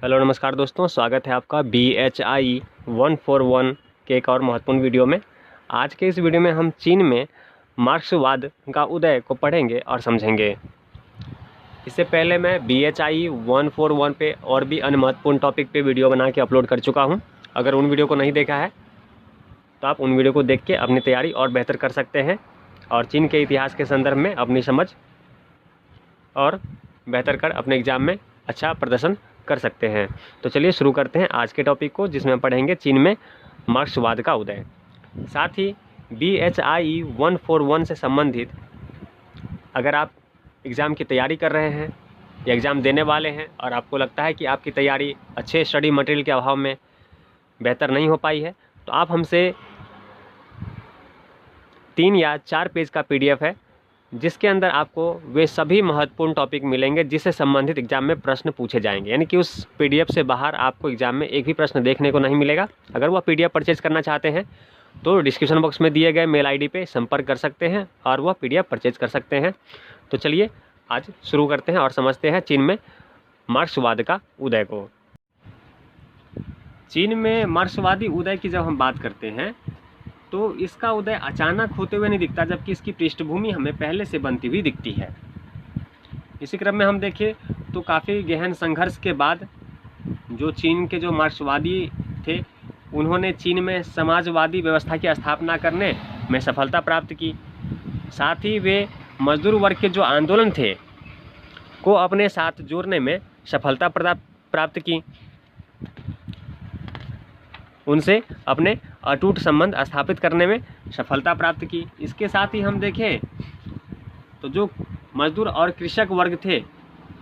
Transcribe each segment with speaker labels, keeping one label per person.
Speaker 1: Hello नमस्कार दोस्तों, स्वागत है आपका BHI 141 के एक और महत्वपूर्ण वीडियो में। आज के इस वीडियो में हम चीन में मार्क्सवाद का उदय को पढ़ेंगे और समझेंगे। इससे पहले मैं BHI 141 पे और भी अन्य महत्वपूर्ण टॉपिक पे वीडियो बना के अपलोड कर चुका हूं। अगर उन वीडियो को नहीं देखा है तो आप उन वीडियो को देख के अपनी तैयारी और बेहतर कर सकते हैं और चीन के इतिहास के संदर्भ में अपनी समझ और बेहतर कर अपने एग्ज़ाम में अच्छा प्रदर्शन कर सकते हैं। तो चलिए शुरू करते हैं आज के टॉपिक को, जिसमें पढ़ेंगे चीन में मार्क्सवाद का उदय। साथ ही BHI 141 से संबंधित अगर आप एग्ज़ाम की तैयारी कर रहे हैं या एग्ज़ाम देने वाले हैं और आपको लगता है कि आपकी तैयारी अच्छे स्टडी मटेरियल के अभाव में बेहतर नहीं हो पाई है, तो आप हमसे 3 या 4 पेज का PDF है, जिसके अंदर आपको वे सभी महत्वपूर्ण टॉपिक मिलेंगे जिससे संबंधित एग्जाम में प्रश्न पूछे जाएंगे। यानी कि उस PDF से बाहर आपको एग्जाम में एक भी प्रश्न देखने को नहीं मिलेगा। अगर वह PDF परचेज करना चाहते हैं तो डिस्क्रिप्शन बॉक्स में दिए गए मेल ID पे संपर्क कर सकते हैं और वह PDF परचेज कर सकते हैं। तो चलिए आज शुरू करते हैं और समझते हैं चीन में मार्क्सवाद का उदय को। चीन में मार्क्सवादी उदय की जब हम बात करते हैं तो इसका उदय अचानक होते हुए नहीं दिखता, जबकि इसकी पृष्ठभूमि हमें पहले से बनती हुई दिखती है। इसी क्रम में हम देखें तो काफ़ी गहन संघर्ष के बाद जो चीन के जो मार्क्सवादी थे, उन्होंने चीन में समाजवादी व्यवस्था की स्थापना करने में सफलता प्राप्त की। साथ ही वे मजदूर वर्ग के जो आंदोलन थे को अपने साथ जोड़ने में सफलता प्राप्त की, उनसे अपने अटूट संबंध स्थापित करने में सफलता प्राप्त की। इसके साथ ही हम देखें तो जो मजदूर और कृषक वर्ग थे,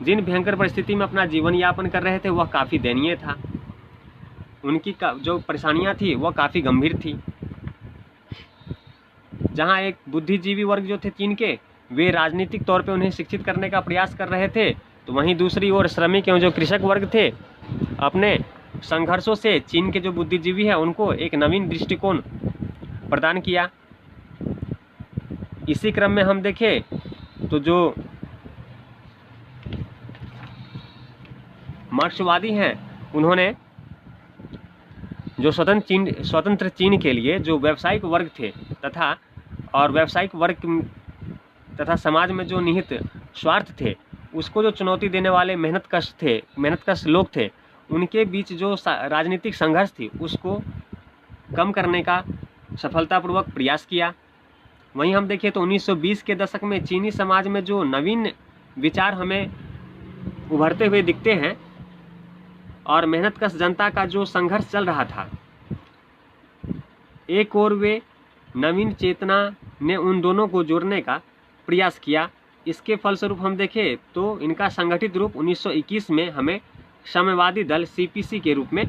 Speaker 1: जिन भयंकर परिस्थिति में अपना जीवन यापन कर रहे थे, वह काफ़ी दयनीय था। उनकी जो परेशानियां थी वह काफ़ी गंभीर थी। जहां एक बुद्धिजीवी वर्ग जो थे चीन के, वे राजनीतिक तौर पे उन्हें शिक्षित करने का प्रयास कर रहे थे, तो वहीं दूसरी ओर श्रमिक एवं जो कृषक वर्ग थे, अपने संघर्षों से चीन के जो बुद्धिजीवी हैं उनको एक नवीन दृष्टिकोण प्रदान किया। इसी क्रम में हम देखें तो जो मार्क्सवादी हैं, उन्होंने जो स्वतंत्र चीन के लिए जो व्यावसायिक वर्ग थे व्यावसायिक वर्ग तथा समाज में जो निहित स्वार्थ थे, उसको जो चुनौती देने वाले मेहनतकश लोग थे, उनके बीच जो राजनीतिक संघर्ष थी उसको कम करने का सफलतापूर्वक प्रयास किया। वहीं हम देखें तो 1920 के दशक में चीनी समाज में जो नवीन विचार हमें उभरते हुए दिखते हैं और मेहनतकश जनता का जो संघर्ष चल रहा था, एक और वे नवीन चेतना ने उन दोनों को जोड़ने का प्रयास किया। इसके फलस्वरूप हम देखें तो इनका संगठित रूप 1921 में हमें साम्यवादी दल CPC के रूप में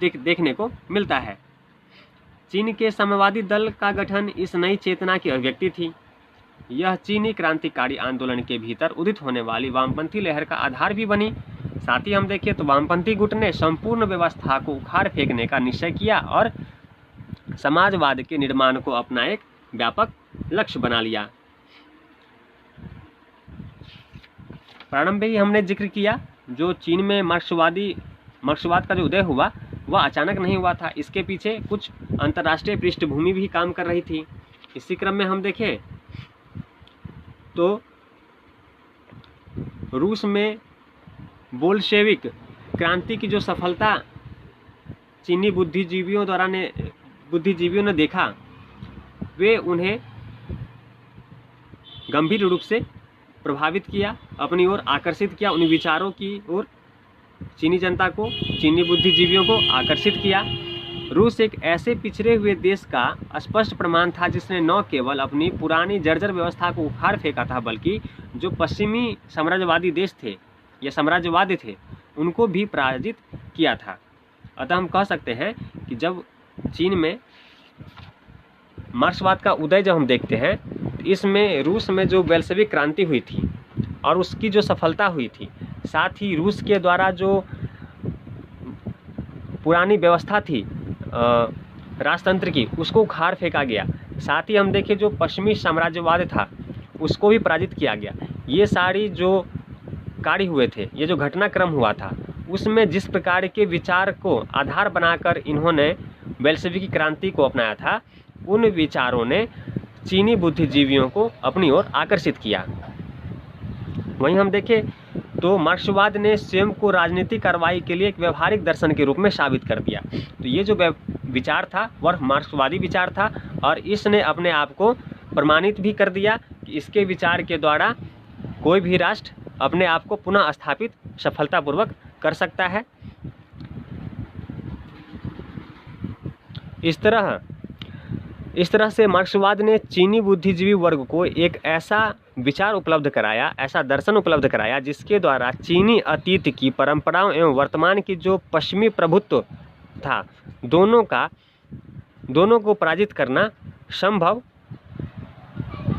Speaker 1: देखने को मिलता है। चीन के साम्यवादी दल का गठन इस नई चेतना की अभिव्यक्ति थी। यह चीनी क्रांतिकारी आंदोलन के भीतर उदित होने वाली वामपंथी लहर का आधार भी बनी। साथ ही हम देखें तो वामपंथी गुट ने संपूर्ण व्यवस्था को उखाड़ फेंकने का निश्चय किया और समाजवाद के निर्माण को अपना एक व्यापक लक्ष्य बना लिया। प्रारंभ में ही हमने जिक्र किया, जो चीन में मार्क्सवाद का जो उदय हुआ वह अचानक नहीं हुआ था। इसके पीछे कुछ अंतर्राष्ट्रीय पृष्ठभूमि भी काम कर रही थी। इसी क्रम में हम देखें तो रूस में बोल्शेविक क्रांति की जो सफलता चीनी बुद्धिजीवियों ने देखा, वे उन्हें गंभीर रूप से प्रभावित किया, अपनी ओर आकर्षित किया। उन विचारों की ओर चीनी जनता को, चीनी बुद्धिजीवियों को आकर्षित किया। रूस एक ऐसे पिछड़े हुए देश का स्पष्ट प्रमाण था जिसने न केवल अपनी पुरानी जर्जर व्यवस्था को उखाड़ फेंका था, बल्कि जो पश्चिमी साम्राज्यवादी देश थे या साम्राज्यवादी थे, उनको भी पराजित किया था। अतः हम कह सकते हैं कि जब चीन में मार्क्सवाद का उदय जब हम देखते हैं, इसमें रूस में जो बेल्शेविक क्रांति हुई थी और उसकी जो सफलता हुई थी, साथ ही रूस के द्वारा जो पुरानी व्यवस्था थी राजतंत्र की, उसको उखाड़ फेंका गया। साथ ही हम देखें जो पश्चिमी साम्राज्यवाद था उसको भी पराजित किया गया। ये सारी जो कार्य हुए थे, ये जो घटनाक्रम हुआ था, उसमें जिस प्रकार के विचार को आधार बनाकर इन्होंने बेल्शेविकी क्रांति को अपनाया था, उन विचारों ने चीनी बुद्धिजीवियों को अपनी ओर आकर्षित किया। वहीं हम देखें तो मार्क्सवाद ने स्वयं को राजनीतिक कार्रवाई के लिए एक व्यवहारिक दर्शन के रूप में साबित कर दिया। तो ये जो विचार था वह मार्क्सवादी विचार था और इसने अपने आप को प्रमाणित भी कर दिया कि इसके विचार के द्वारा कोई भी राष्ट्र अपने आप को पुनः स्थापित सफलतापूर्वक कर सकता है। इस तरह से मार्क्सवाद ने चीनी बुद्धिजीवी वर्ग को एक ऐसा विचार उपलब्ध कराया, ऐसा दर्शन उपलब्ध कराया जिसके द्वारा चीनी अतीत की परंपराओं एवं वर्तमान की जो पश्चिमी प्रभुत्व था, दोनों को पराजित करना संभव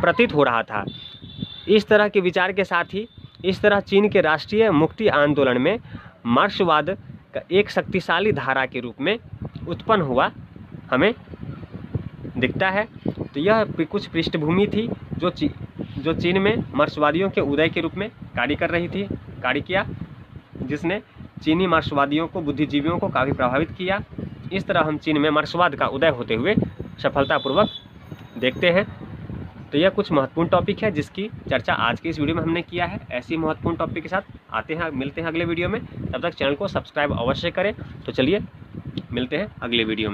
Speaker 1: प्रतीत हो रहा था। इस तरह के विचार के साथ ही इस तरह चीन के राष्ट्रीय मुक्ति आंदोलन में मार्क्सवाद का एक शक्तिशाली धारा के रूप में उत्पन्न हुआ हमें दिखता है। तो यह कुछ पृष्ठभूमि थी जो चीन में मार्क्सवादियों के उदय के रूप में कार्य किया, जिसने चीनी मार्क्सवादियों को, बुद्धिजीवियों को काफ़ी प्रभावित किया। इस तरह हम चीन में मार्क्सवाद का उदय होते हुए सफलतापूर्वक देखते हैं। तो यह कुछ महत्वपूर्ण टॉपिक है जिसकी चर्चा आज की इस वीडियो में हमने किया है। ऐसी महत्वपूर्ण टॉपिक के साथ मिलते हैं अगले वीडियो में। तब तक चैनल को सब्सक्राइब अवश्य करें। तो चलिए मिलते हैं अगले वीडियो में।